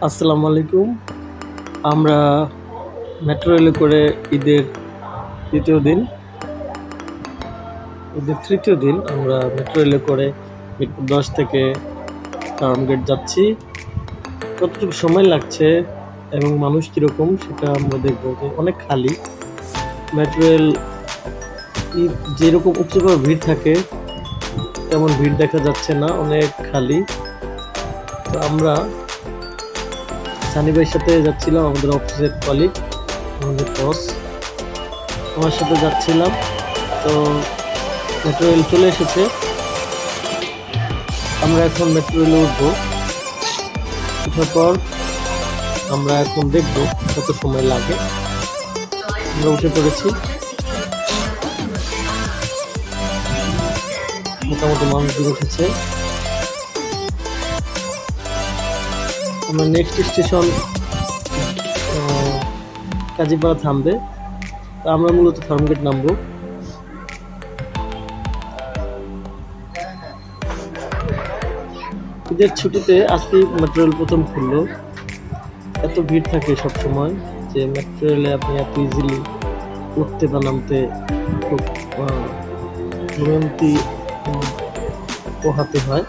আসসালামু আলাইকুম। আমরা মেট্রো রেলে করে ঈদের তৃতীয় দিন, ঈদের তৃতীয় দিন আমরা মেট্রো রেলে করে মিরপুর 10 থেকে ফার্মগেট যাচ্ছি। কতটুকু সময় লাগছে এবং মানুষ কীরকম সেটা আমরা দেখব। যে অনেক খালি মেট্রো রেল, যেরকম উপচে ভিড় থাকে তেমন ভিড় দেখা যাচ্ছে না, অনেক খালি। তো আমরা সানি ভাইয়ের সাথে যাচ্ছিলাম, আমাদের অফিসের কলিগ, আমাদের বস, আমার সাথে যাচ্ছিলাম। তো মেট্রো রেল চলে এসেছে, আমরা এখন মেট্রো রেলে উঠবো। ওঠার পর আমরা এখন দেখবো কত সময় লাগে। আমরা উঠে পড়েছি, মোটামুটি মানুষজন উঠেছে। আমরা নেক্সট স্টেশন কাজীপাড়া থামবে, তো আমরা মূলত ফার্মগেট নামবো। ঈদের ছুটিতে আজকেই মেট্রো রেল প্রথম খুললো। এত ভিড় থাকে সব সময় যে মেট্রো রেলে আপনি এত ইজিলি উঠতে বা নামতে খুব ভোগান্তি পোহাতে হয়।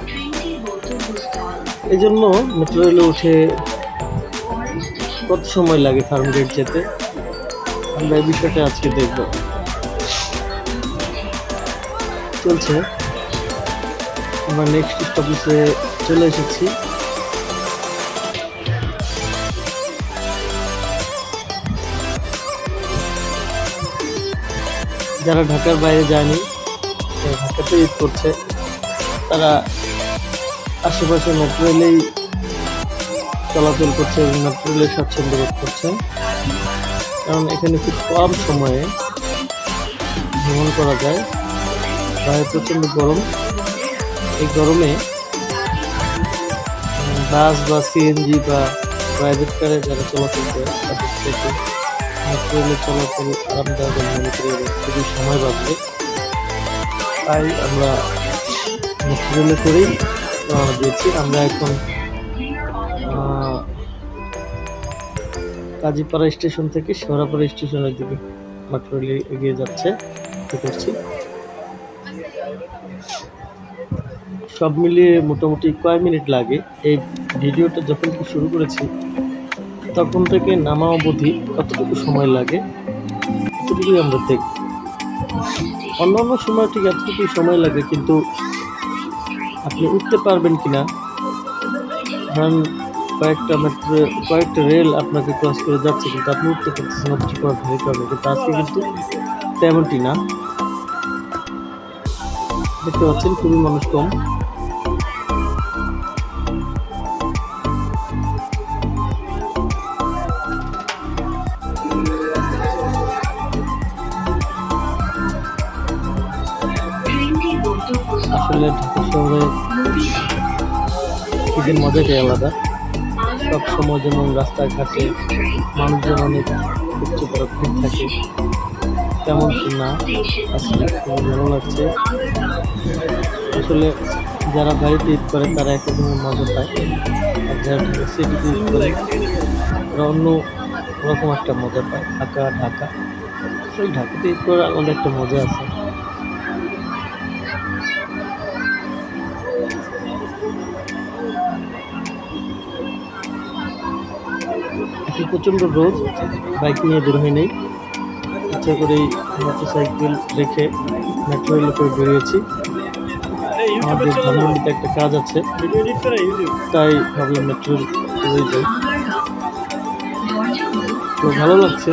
এই জন্য মেট্রো রেলে উঠে কত সময় লাগে ফার্মগেট যেতে, আমরা এই বিষয়টা আজকে দেখব। চলছে, আমরা নেক্সট স্টপেজে চলে এসেছি। যারা ঢাকার বাইরে যায়নি, ঢাকাতে ঈদ করছে, তারা আশেপাশে মেট্রো রেলেই চলাচল করছে এবং মেট্রো রেলে স্বাচ্ছন্দ্য বোধ করছে, কারণ এখানে খুব কম সময়ে ভ্রমণ করা যায়। বাইরে প্রচণ্ড গরম, এই গরমে বাস বা সিএনজি বা প্রাইভেট কারে যারা চলাচল করে তাদের থেকে মেট্রো রেলে চলাচল আরামদায়ক মনে করি এবং খুবই সময় বাঁচবে। তাই আমরা মেট্রো রেলে করেই রওনা দিয়েছি। আমরা এখন কাজীপাড়া স্টেশন থেকে শেওড়াপাড়া স্টেশনের দিকে মেট্রো রেলে এগিয়ে যাচ্ছে করছি। সব মিলিয়ে মোটামুটি কয় মিনিট লাগে। এই ভিডিওটা যখন শুরু করেছি তখন থেকে নামা অবধি কতটুকু সময় লাগে এতটুকুই আমরা দেখব। অন্যান্য সময় ঠিক এতটুকু সময় লাগে, কিন্তু আপনি উঠতে পারবেন কিনা, ধরেন কয়েকটা রেল আপনাকে ক্রস করে যাচ্ছে কিন্তু আপনি উঠতে পারতেছেন না, কিছু করার ভয় পাবেন। কিন্তু আজকে কিন্তু তেমনটি না, দেখতে পাচ্ছেন খুবই মানুষ কম। আসলে ঢাকা শহরে ঈদের মজাটাই আলাদা। সব সময় যেমন রাস্তাঘাটে মানুষজন অনেক উচ্চতর ভিড় থাকে, তেমন না। আসলে খুবই ভালো লাগছে। আসলে যারা বাড়িতে ঈদ করে তারা এক রকমের মজা পায়, আর যারা ঢাকা সিটিতে ঈদ করে তারা অন্য রকম একটা মজা পায়। ঢাকা আসলে ঢাকাতে ঈদ করার আলাদা একটা মজা আছে। এখন প্রচণ্ড রোদ, বাইক নিয়ে বের হয়ে নেই, ইচ্ছা করেই মোটরসাইকেল রেখে মেট্রো রেলে করে বেরিয়েছি। আমাদের ধানমন্ডিতে একটা কাজ আছে, তাই ভাবলাম মেট্রো রেলে যাই। তো ভালো লাগছে,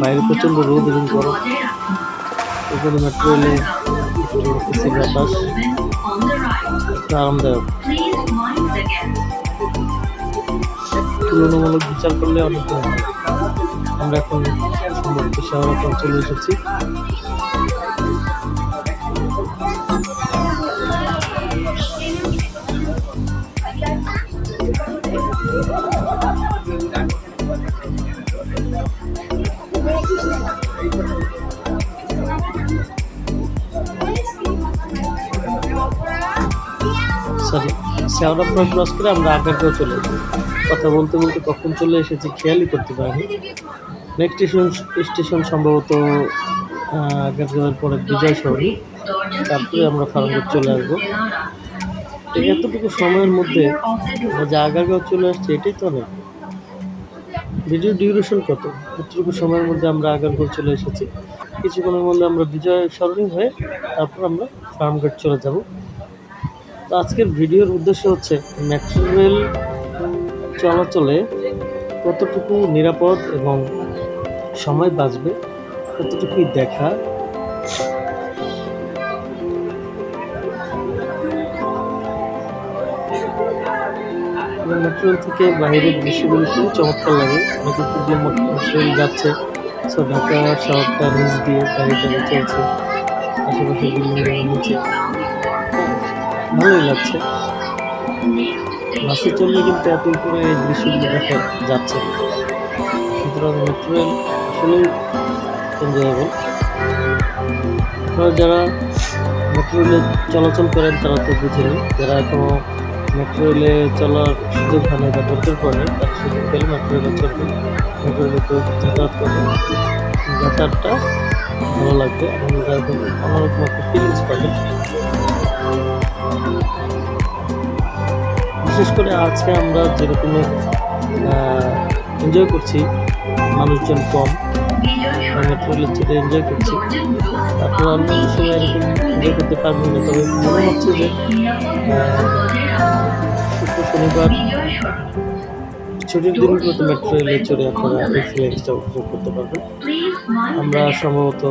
বাইরে প্রচণ্ড রোদ এবং গরম, এখানে মেট্রো রেলে এসি বাতাস আরামদায়ক। তুলনামূলক বিচার করলে অনেক ভালো। আমরা এখন সম্ভবত শেওড়াপাড়া চলে এসেছি। সরি। শ্যাওড়াপাড়া ক্রস করে আমরা আগারগাঁও চলে যাবো। কথা বলতে বলতে কখন চলে এসেছি খেয়ালই করতে পারিনি। নেক্সট স্টেশন সম্ভবত আগারগাঁওয়ের পরে বিজয় সরণি, তারপরে আমরা ফার্মগেট চলে আসবো। এতটুকু সময়ের মধ্যে আমরা যে আগারগাঁও চলে আসছি এটাই তো অনেক। ভিডিও ডিউরেশন কত? এতটুকু সময়ের মধ্যে আমরা আগারগাঁও চলে এসেছি। কিছুক্ষণের মধ্যে আমরা বিজয় সরণি হয়ে তারপর আমরা ফার্মগেট চলে যাব। তো আজকের ভিডিওর উদ্দেশ্য হচ্ছে মেট্রো রেল চলাচলে কতটুকু নিরাপদ এবং সময় বাঁচবে কতটুকুই দেখা। মেট্রো রেল থেকে বাইরের দৃশ্যগুলো খুবই চমৎকার লাগে। অনেক দিয়ে মেট্রো রেল যাচ্ছে, সো ঢাকা শহরটা নিচ দিয়ে গাড়িটা চলছে, আশেপাশে বিল্ডিংগুলো নিচে ভালোই লাগছে। বাসে চললে কিন্তু এত উপরে এই দৃশ্যগুলো দেখা যাচ্ছে না, সুতরাং মেট্রো রেল আসলেই এনজয়েবল। আপনারা যারা মেট্রো রেলে চলাচল করেন তারা তো বুঝেনি, যারা এখনও মেট্রো রেলে চলার সুযোগ হয় না বা দরকার পড়ে তারা সুযোগ পেলে মেট্রো রেলে চলবে, মেট্রো রেলে কেউ যাতায়াত করবে, যাতায়াতটা ভালো লাগবে এবং অন্যরকম একটা ফিলিংস পাবেন। বিশেষ করে আজকে আমরা যেরকম এনজয় করছি, মানুষজন কম, মেট্রো রেলের চেয়ে এনজয় করছি, তারপর অন্য সময় এরকম এনজয় করতে পারবেন না। তবে মনে হচ্ছে যে শুক্র শনিবার ছুটির দিনগুলোতে মেট্রো রেলে চড়ে আপনারা এই ফিলিংসটা উপভোগ করতে পারবেন। আমরা সম্ভবত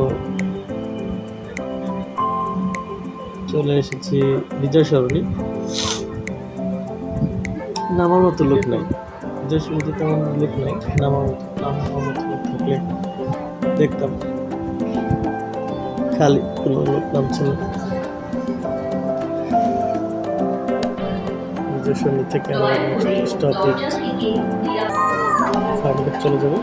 চলে এসেছি বিজয় সরণি। নামার মতো লোক নাই, বিজয় সরণিতে তেমন লোক নাই, নামার মতো লোক থাকলে দেখতাম, খালি কোনো লোক নামছে না। বিজয় সরণি থেকে আমরা স্টপেজ ফার্মগেট চলে যাবো।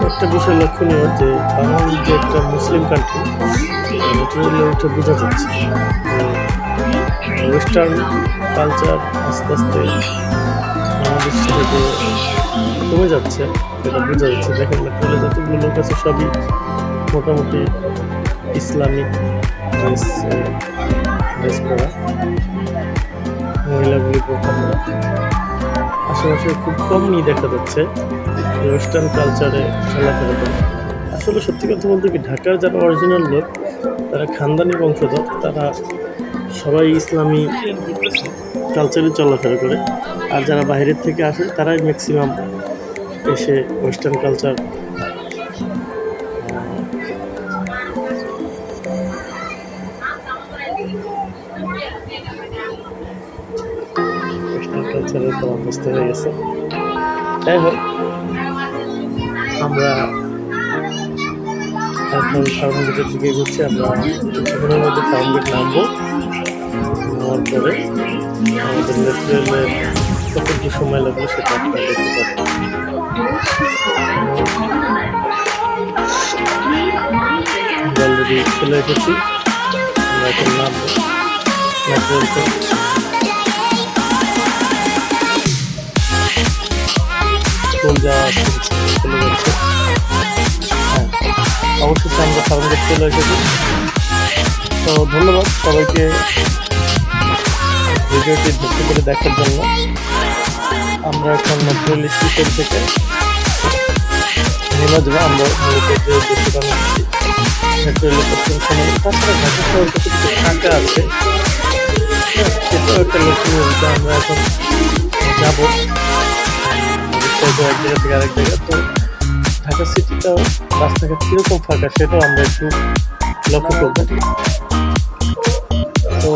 একটা বিষয় লক্ষণীয় যে বাংলাদেশ যে একটা মুসলিম কান্ট্রি, মেট্রো রেলে উঠে বোঝা যাচ্ছে ওয়েস্টার্ন কালচার আস্তে আস্তে বাংলাদেশ থেকে কমে যাচ্ছে, সেটা বোঝা যাচ্ছে। দেখেন মেট্রো রেলে যতগুলো লোক আছে সবই মোটামুটি ইসলামিক ড্রেস পরা, মহিলাগুলি বোরকা পরা। আশেপাশে খুব কমই দেখা যাচ্ছে ওয়েস্টার্ন কালচারে চলাফেরা করে। আসলে সত্যি কথা বলতে কি, ঢাকার যারা অরিজিনাল লোক তারা খানদানি বংশধর, তারা সবাই ইসলামী কালচারে চলাফেরা করে। আর যারা বাইরের থেকে আসে তারাই ম্যাক্সিমাম এসে ওয়েস্টার্ন কালচারে অভ্যস্ত হয়ে গেছে। যাই হোক, আমরা এখন ফার্মগেটের দিকে ঘুরছি। আমরা কিছুক্ষণের মধ্যে ফার্মগেট নামবো, নামার পরে আমাদের মেট্রো রেলের কতটুকু সময় লাগবে সেটা আপনারা দেখতে পাবেন। আমরা অলরেডি চলে এসেছি, আমরা এখন নামবো মেট্রো রেলকে। যাওয়া চলে যাচ্ছে। হ্যাঁ, অবশ্যই আমরা ফার্মগেট চলে এসেছি। তো ধন্যবাদ সবাইকে ভিডিওটি ধৈর্য করে দেখার জন্য। আমরা এখন মেট্রো রেল স্টেশন থেকে নেমে যাবো। আমরা মূলত যে দোকানে মেট্রো রেলের পশ্চিম সময় তাছাড়া ঢাকা শহর কতটুকু ফাঁকা আছে সেটাও একটা লক্ষণীয় বিষয়। আমরা এখন যাবো এক জায়গা থেকে আরেক জায়গা। তো ঢাকা সিটিটাও রাস্তাঘাট কীরকম ফাঁকা সেটাও আমরা একটু লক্ষ্য করবো। তো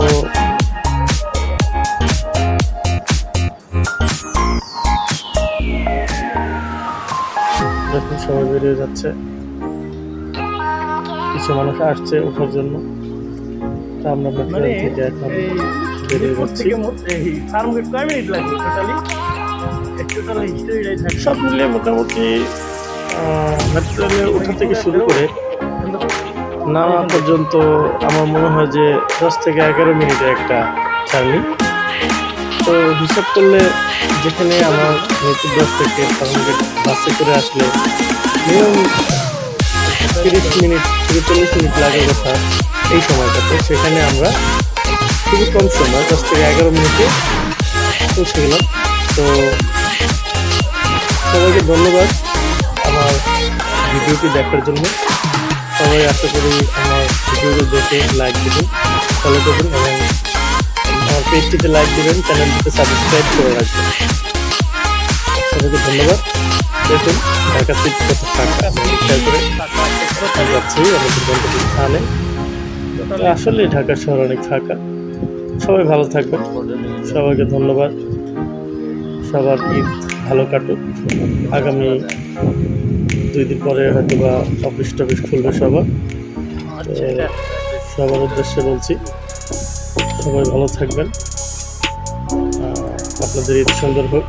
এখন সবাই বেরিয়ে যাচ্ছে, কিছু মানুষ আসছে ওঠার জন্য। তা আমরা মেট্রো রেল থেকে এখন বেরিয়ে যাচ্ছি। সব মিলিয়ে মোটামুটি মেট্রো রেলে ওঠা থেকে শুরু করে নামা পর্যন্ত আমার মনে হয় যে 10 থেকে 11 মিনিটের একটা জার্নি। তো হিসাব করলে যেখানে আমার মৃত্যু 10 থেকে ফার্মগেট বাসে করে আসলে মিনিমাম 30 মিনিট থেকে 40 মিনিট লাগে কথা এই সময়টাতে, সেখানে আমরা খুবই কম সময় 10 থেকে 11 মিনিটে পৌঁছে গেলাম। তো সবাইকে ধন্যবাদ আমার ভিডিওটি দেখার জন্য। সবাই আশা করি আমার ভিডিওটি দেখে লাইক দেবেন, ফলো করবেন এবং আমার পেজটিতে লাইক দেবেন, চ্যানেলটিতে সাবস্ক্রাইব করে রাখবেন। সবাইকে ধন্যবাদ। দেখুন ঢাকা সিট কত ফাঁকা, আমি খেয়াল করে যাচ্ছি আমাদের গন্তব্য স্থানে। আসলে ঢাকা শহর অনেক ফাঁকা। সবাই ভালো থাকবেন, সবাইকে ধন্যবাদ। সবার ঈদ ভালো কাটুক। আগামী 2 দিন পরে হয়তো বা অফিস টফিস খুলবে সবার। তো সবার উদ্দেশ্যে বলছি সবাই ভালো থাকবেন, আপনাদের ঈদ সুন্দর হোক।